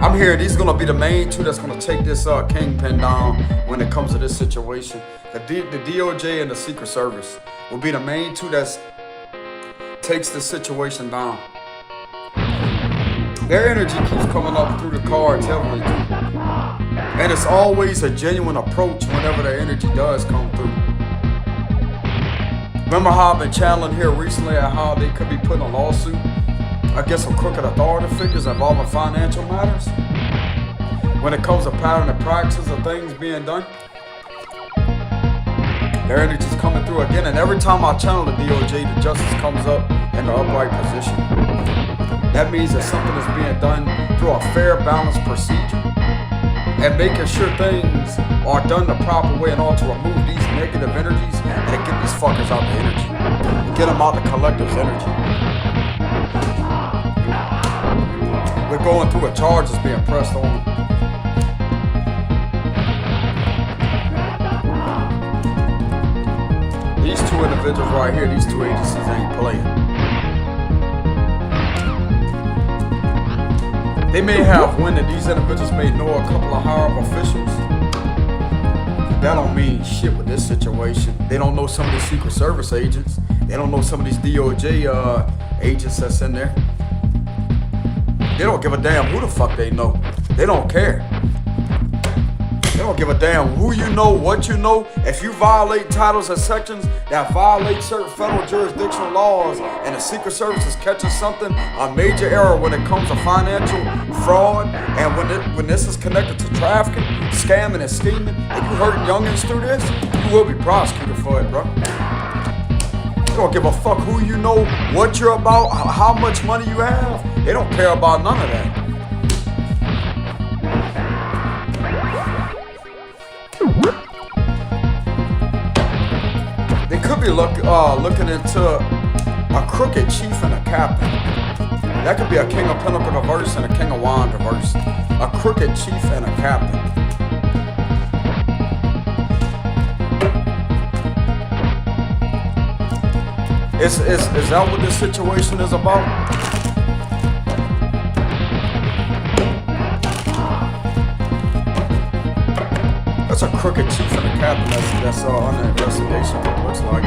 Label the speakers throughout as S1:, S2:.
S1: I'm hearing these gonna be the main two that's gonna take this kingpin down when it comes to this situation. The DOJ and the Secret Service will be the main two that takes this situation down. Their energy keeps coming up through the cards heavily too. And it's always a genuine approach whenever their energy does come through. Remember how I've been channeling here recently at how they could be putting a lawsuit against some crooked authority figures involving financial matters? When it comes to pattern and practices of things being done, their energy's coming through again, and every time I channel the DOJ, the justice comes up in the upright position. That means that something is being done through a fair, balanced procedure, and making sure things are done the proper way in order to remove these negative energies and to get these fuckers out the energy, get them out the collective's energy. We're going through a charge that's being pressed on them. These two individuals right here, these two agencies ain't playing. They may have one that these individuals may know a couple of higher up officials. That don't mean shit with this situation. They don't know some of these Secret Service agents. They don't know some of these DOJ agents that's in there. They don't give a damn who the fuck they know. They don't care. They don't give a damn who you know, what you know. If you violate titles and sections that violate certain federal jurisdictional laws and the Secret Service is catching something, a major error when it comes to financial fraud, and when this is connected to trafficking, scamming, and scheming, and you hurting youngins through this, you will be prosecuted for it, bro. They don't give a fuck who you know, what you're about, how much money you have. They don't care about none of that. They could be looking into a crooked chief and a captain. That could be a King of Pentacles reverse and a King of Wands reverse. A crooked chief and a captain. Is that what this situation is about? That's a crooked chief and a captain that's under investigation, it looks like.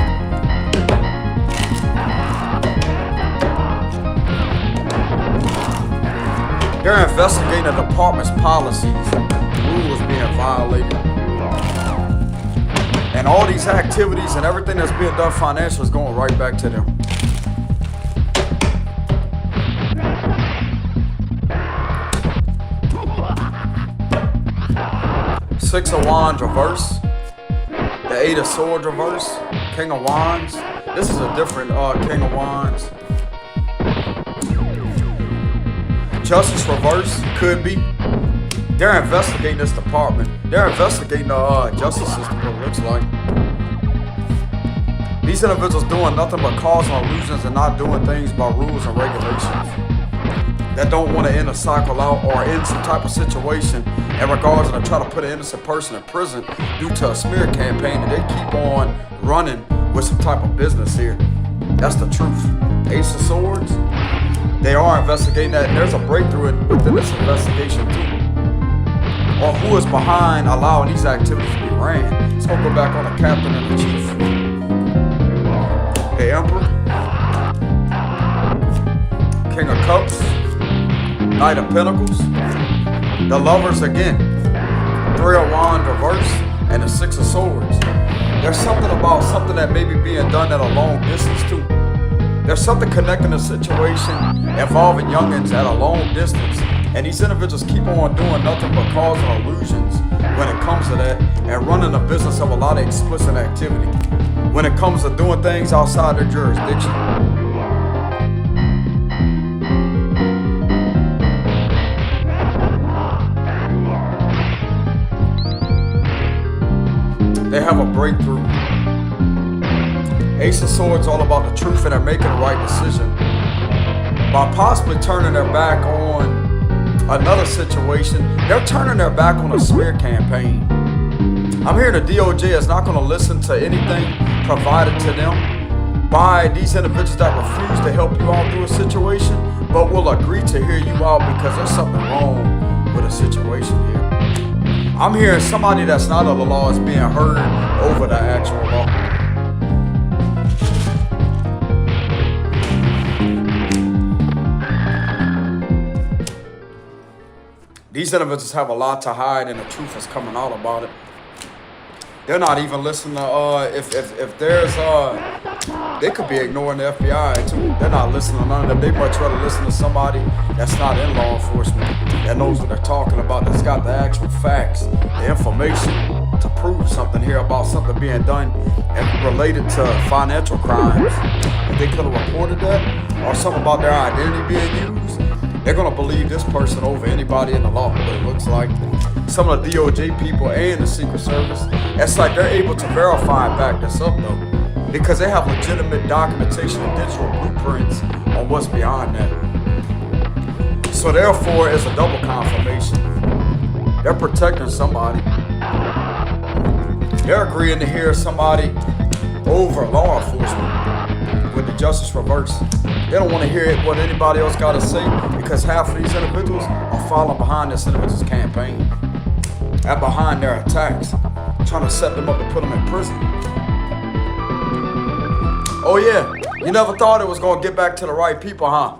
S1: They're investigating the department's policies, rules being violated. And all these activities and everything that's being done financially is going right back to them. Six of Wands reverse. The Eight of Swords reverse. King of Wands. This is a different King of Wands. Justice reverse. Could be. They're investigating this department. They're investigating the justice system, it looks like. These individuals doing nothing but causing illusions and not doing things by rules and regulations. That don't want to end a cycle out or end some type of situation in regards to try to put an innocent person in prison due to a smear campaign, and they keep on running with some type of business here. That's the truth. Ace of Swords, they are investigating that, and there's a breakthrough within this investigation too. Or who is behind allowing these activities to be ran. Let's go back on the captain and the chief. The Emperor, King of Cups, Knight of Pentacles, the Lovers again, Three of Wands reverse, and the Six of Swords. There's something about something that may be being done at a long distance too. There's something connecting a situation involving youngins at a long distance. And these individuals keep on doing nothing but causing illusions when it comes to that, and running a business of a lot of explicit activity when it comes to doing things outside their jurisdiction. They have a breakthrough. Ace of Swords all about the truth, and they're making the right decision by possibly turning their back on another situation. They're turning their back on a smear campaign. I'm hearing the DOJ is not going to listen to anything provided to them by these individuals that refuse to help you out through a situation, but will agree to hear you out because there's something wrong the situation here. I'm hearing somebody that's not of the law is being heard over the actual law. These individuals have a lot to hide, and the truth is coming out about it. They're not even listening to, if there's, they could be ignoring the FBI too. They're not listening to none of them. They much rather listen to somebody that's not in law enforcement, that knows what they're talking about, that's got the actual facts, the information to prove something here about something being done and related to financial crimes. If they could have reported that, or something about their identity being used, they're gonna believe this person over anybody in the law, what it looks like. Some of the DOJ people and the Secret Service, it's like they're able to verify and back this up though, because they have legitimate documentation and digital blueprints on what's behind that. So therefore, it's a double confirmation. They're protecting somebody. They're agreeing to hear somebody over law enforcement with the justice reversed. They don't want to hear what anybody else got to say, because half of these individuals are following behind this individual's campaign and behind their attacks, trying to set them up to put them in prison. Oh yeah, you never thought it was going to get back to the right people, huh?